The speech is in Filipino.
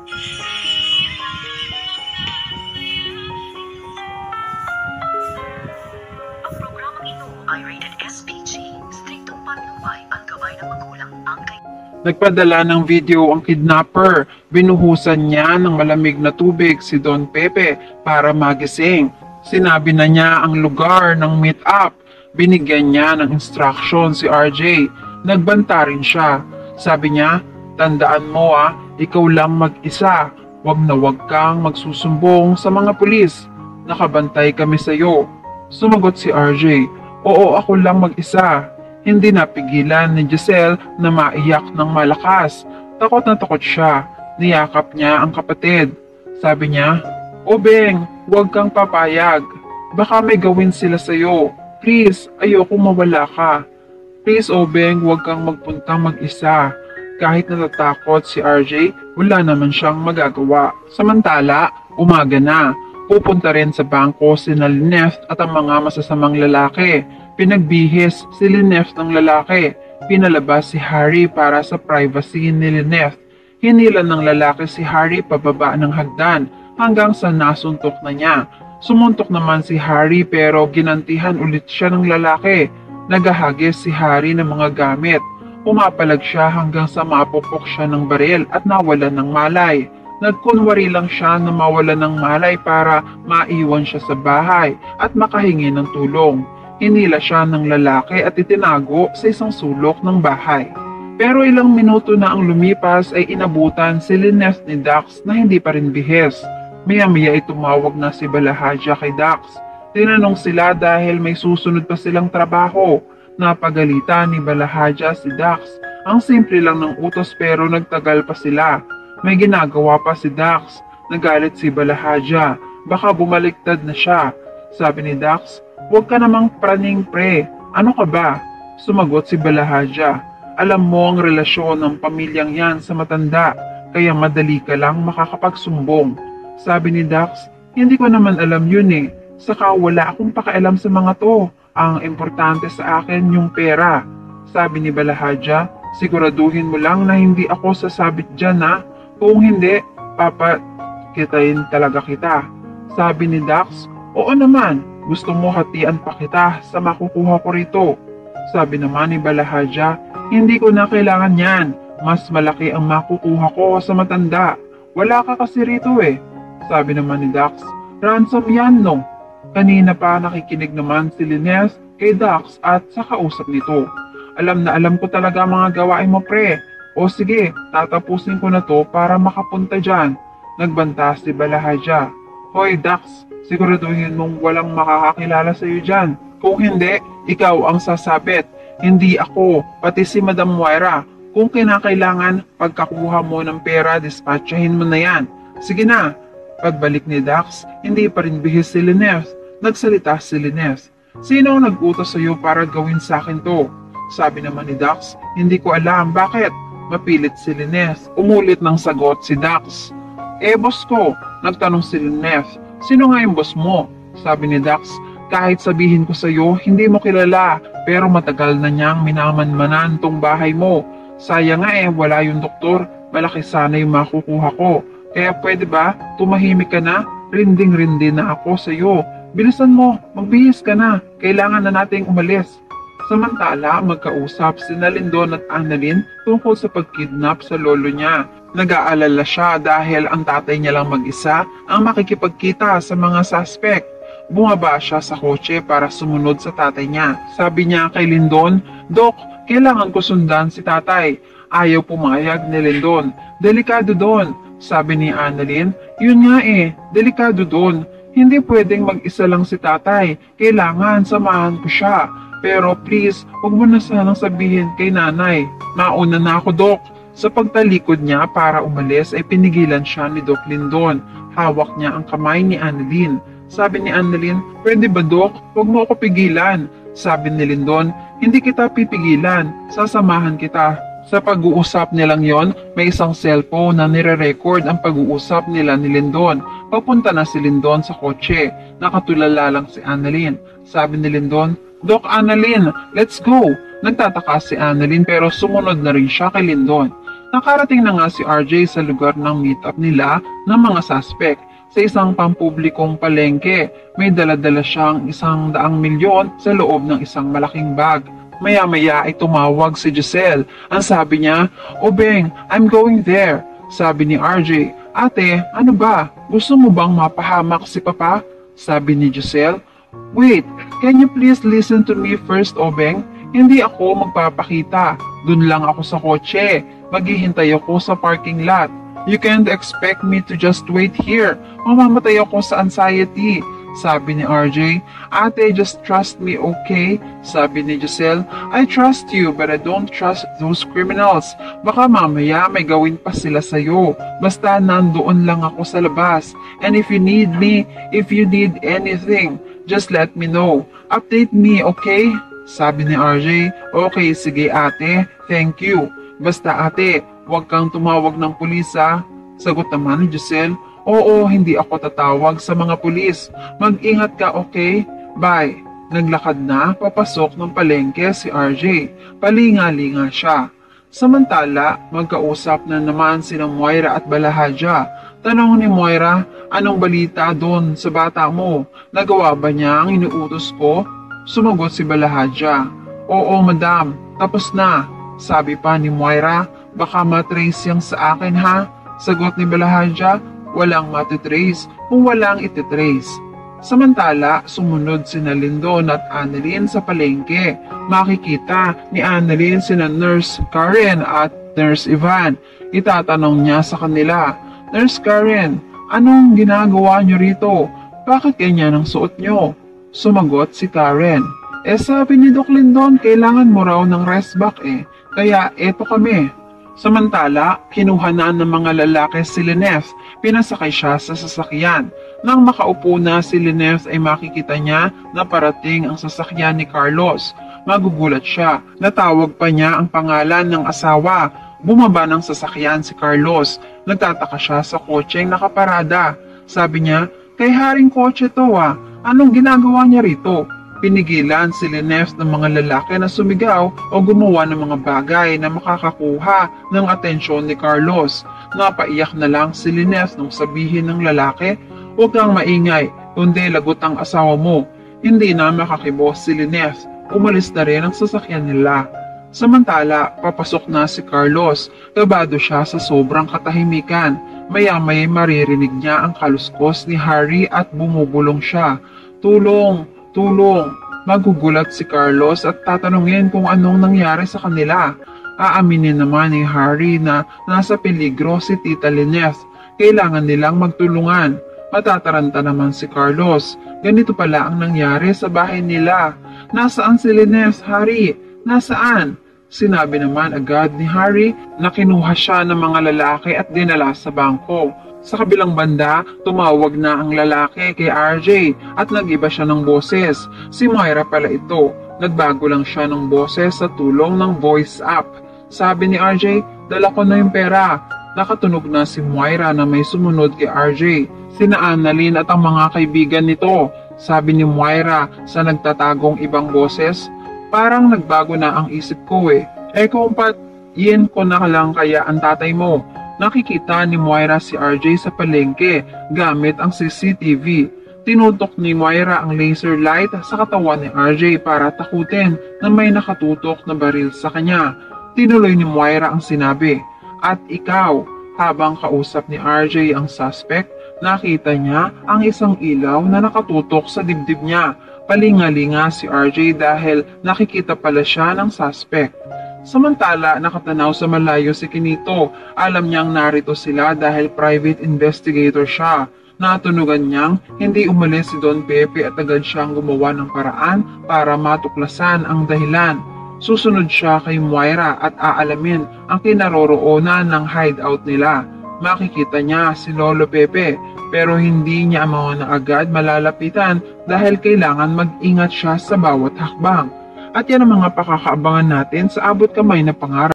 Ang programang ito ay rated SPG. Striktong patnubay ang gabay ng magulang ang Nagpadala ng video ang kidnapper. Binuhusan niya ng malamig na tubig si Don Pepe para magising. Sinabi na niya ang lugar ng meet-up. Binigyan niya ng instruction si RJ. Nagbanta rin siya. Sabi niya, tandaan mo ikaw lang mag-isa. Wag na wag kang magsusumbong sa mga pulis. Nakabantay kami sa iyo. Sumagot si RJ, oo ako lang mag-isa. Hindi napigilan ni Giselle na maiyak ng malakas. Takot na takot siya. Niyakap niya ang kapatid. Sabi niya, O Beng, huwag kang papayag. Baka may gawin sila sa'yo. Please, ayoko mawala ka. Please, O Beng, huwag kang magpunta mag-isa. Kahit natatakot si RJ, wala naman siyang magagawa. Samantala, umaga na. Pupunta rin sa bangko si Lynette at ang mga masasamang lalaki. Pinagbihis si Lynette ng lalaki. Pinalabas si Harry para sa privacy ni Lynette. Hinilan ng lalaki si Harry pababa ng hagdan hanggang sa nasuntok na niya. Sumuntok naman si Harry pero ginantihan ulit siya ng lalaki. Nagahagis si Harry ng mga gamit. Umapalag siya hanggang sa mapupok siya ng baril at nawalan ng malay. Nagkunwari lang siya na mawalan ng malay para maiwan siya sa bahay at makahingi ng tulong. Hinila siya ng lalaki at itinago sa isang sulok ng bahay. Pero ilang minuto na ang lumipas ay inabutan si Lynette ni Dax na hindi pa rin bihis. Maya-maya ay tumawag na si Balahadja kay Dax. Tinanong sila dahil may susunod pa silang trabaho. Napagalitan ni Balahadja si Dax. Ang simple lang ng utos pero nagtagal pa sila. May ginagawa pa si Dax. Nagalit si Balahadja. Baka bumaliktad na siya. Sabi ni Dax, huwag ka namang praning pre. Ano ka ba? Sumagot si Balahadja. Alam mo ang relasyon ng pamilyang yan sa matanda, kaya madali ka lang makakapagsumbong. Sabi ni Dax, hindi ko naman alam yun eh. Saka wala akong pakialam sa mga to. Ang importante sa akin yung pera. Sabi ni Balahadja, siguraduhin mo lang na hindi ako sasabit dyan Kung hindi, papakitayin talaga kita. Sabi ni Dax, oo naman. Gusto mo hatian pa kita sa makukuha ko rito. Sabi naman ni Balahadja, hindi ko na kailangan yan. Mas malaki ang makukuha ko sa matanda. Wala ka kasi rito eh. Sabi naman ni Dax, ransom yan no. Kanina pa nakikinig naman si Lynette kay Dax at sa kausap nito. Alam na alam ko talaga mga gawain mo pre. O sige, tatapusin ko na to para makapunta dyan. Nagbanta si Balahadja. Hoy Dax, siguraduhin mong walang makakakilala sa iyo dyan. Kung hindi, ikaw ang sasabit. Hindi ako, pati si Madam Moira. Kung kinakailangan, pagkakuha mo ng pera, dispatchahin mo na yan. Sige na. Pagbalik ni Dax, hindi pa rin bihis si Lynette. Nagsalita si Lynette. Sino ang nag-utos sa iyo para gawin sa akin to? Sabi naman ni Dax, hindi ko alam. Bakit? Mapilit si Lynette. Umulit ng sagot si Dax. Boss ko. Nagtanong si Lynette. Sino nga yung boss mo? Sabi ni Dax, kahit sabihin ko sa iyo, hindi mo kilala, pero matagal na niyang minamanmanan tong bahay mo. Sayang nga wala yung doktor, malaki sana yung makukuha ko. Kaya pwede ba, tumahimik ka na? Rinding-rindi na ako sa iyo. Bilisan mo, magbihis ka na, kailangan na nating umalis. Samantala, magkausap si Lindon at Annalyn tungkol sa pagkidnap sa lolo niya. Nag-aalala siya dahil ang tatay niya lang mag-isa ang makikipagkita sa mga suspect. Bumaba siya sa kotse para sumunod sa tatay niya. Sabi niya kay Lindon, Dok, kailangan ko sundan si tatay. Ayaw pumayag ni Lindon. Delikado doon. Sabi ni Annalyn, yun nga delikado doon. Hindi pwedeng mag-isa lang si tatay. Kailangan samahan ko siya. Pero please, huwag mo na sanang sabihin kay nanay. Mauna na ako, Dok. Sa pagtalikod niya para umalis ay pinigilan siya ni Doc Lindon. Hawak niya ang kamay ni Annalyn. Sabi ni Annalyn, pwede ba Dok? Huwag mo ako pigilan. Sabi ni Lindon, hindi kita pipigilan. Sasamahan kita. Sa pag-uusap nilang yon, may isang cellphone na nire-record ang pag-uusap nila ni Lindon. Papunta na si Lindon sa kotse. Nakatulala lang si Annalyn. Sabi ni Lindon, Doc Annalyn, let's go! Nagtataka si Annalyn pero sumunod na rin siya kay Lindon. Nakarating na nga si RJ sa lugar ng meetup nila ng mga suspect. Sa isang pampublikong palengke, may dala-dala siyang 100 milyon sa loob ng isang malaking bag. Maya-maya ay tumawag si Giselle. Ang sabi niya, "Obeng, I'm going there." Sabi ni RJ, "Ate, ano ba? Gusto mo bang mapahamak si Papa?" Sabi ni Giselle, "Wait, can you please listen to me first, Obeng? Hindi ako magpapakita. Dun lang ako sa kotse. Maghihintay ako sa parking lot. You can't expect me to just wait here. Mamamatay ako sa anxiety." Sabi ni RJ, "Ate, just trust me, okay?" Sabi ni Giselle, "I trust you, but I don't trust those criminals. Baka mamaya may gawin pa sila sa'yo. Basta nandoon lang ako sa labas. And if you need me, if you need anything, just let me know. Update me, okay?" Sabi ni RJ, "Okay, sige ate, thank you. Basta ate, huwag kang tumawag ng pulis ha." Sagot naman ni Giselle, "Oo, hindi ako tatawag sa mga pulis. Mag-ingat ka, okay? Bye." Naglakad na papasok ng palengke si RJ. Palinga-linga siya. Samantala, magkausap na naman sina Moira at Balahadja. Tanong ni Moira, "Anong balita doon sa bata mo? Nagawa ba niya ang inuutos ko?" Sumagot si Balahadja, "Oo, madam, tapos na." Sabi pa ni Moira, "Baka matrace yang sa akin ha?" Sagot ni Balahadja, "Walang matitrace kung walang ititrace." Samantala, sumunod sina Lindon at Annalyn sa palengke. Makikita ni Annalyn sina Nurse Karen at Nurse Ivan. Itatanong niya sa kanila, "Nurse Karen, anong ginagawa niyo rito? Bakit ganyan ang suot niyo?" Sumagot si Karen, "Sabi ni Doc Lindon, kailangan mo raw ng rest back kaya eto kami." Samantala, kinuha na ng mga lalaki si Lineth. Pinasakay siya sa sasakyan. Nang makaupo na si Lineth ay makikita niya na parating ang sasakyan ni Carlos. Magugulat siya. Natawag pa niya ang pangalan ng asawa. Bumaba ng sasakyan si Carlos. Nagtataka siya sa kotseng nakaparada. Sabi niya, "Kay haring kotse to Anong ginagawa niya rito?" Pinigilan si Lineth ng mga lalaki na sumigaw o gumawa ng mga bagay na makakakuha ng atensyon ni Carlos. Napaiyak na lang si Lineth nung sabihin ng lalaki, "Huwag kang maingay, kundi lagot ang asawa mo." Hindi na makakibos si Lineth. Umalis na rin ang sasakyan nila. Samantala, papasok na si Carlos. Kabado siya sa sobrang katahimikan. Maya-maya maririnig niya ang kaluskos ni Harry at bumubulong siya. "Tulong! Tulong!" Magugulat si Carlos at tatanungin kung anong nangyari sa kanila. Aaminin naman ni Harry na nasa peligro si Tita Lineth. Kailangan nilang magtulungan. Matataranta naman si Carlos. Ganito pala ang nangyari sa bahay nila. "Nasaan si Lineth, Harry? Nasaan?" Sinabi naman agad ni Harry na kinuha siya ng mga lalaki at dinala sa bangko. Sa kabilang banda, tumawag na ang lalaki kay RJ at nag-iba siya ng boses. Si Moira pala ito. Nagbago lang siya ng boses sa tulong ng voice app. Sabi ni RJ, "Dala ko na yung pera." Nakatunog na si Moira na may sumunod kay RJ. Sina Annalyn at ang mga kaibigan nito. Sabi ni Moira sa nagtatagong ibang boses, "Parang nagbago na ang isip ko kung yin ko na lang kaya ang tatay mo." Nakikita ni Moira si RJ sa palengke gamit ang CCTV. Tinutok ni Moira ang laser light sa katawan ni RJ para takutin na may nakatutok na baril sa kanya. Tinuloy ni Moira ang sinabi, "At ikaw." Habang kausap ni RJ ang suspect, nakita niya ang isang ilaw na nakatutok sa dibdib niya. Palingalinga si RJ dahil nakikita pala siya ng suspect. Samantala, nakatanaw sa malayo si Kinito. Alam niyang narito sila dahil private investigator siya. Natunugan niyang hindi umalis si Don Pepe at agad siyang gumawa ng paraan para matuklasan ang dahilan. Susunod siya kay Moira at aalamin ang kinaroroonan ng hideout nila. Makikita niya si Lolo Pepe pero hindi niya na agad malalapitan dahil kailangan mag-ingat siya sa bawat hakbang. At yan ang mga pakakaabangan natin sa Abot Kamay na Pangarap.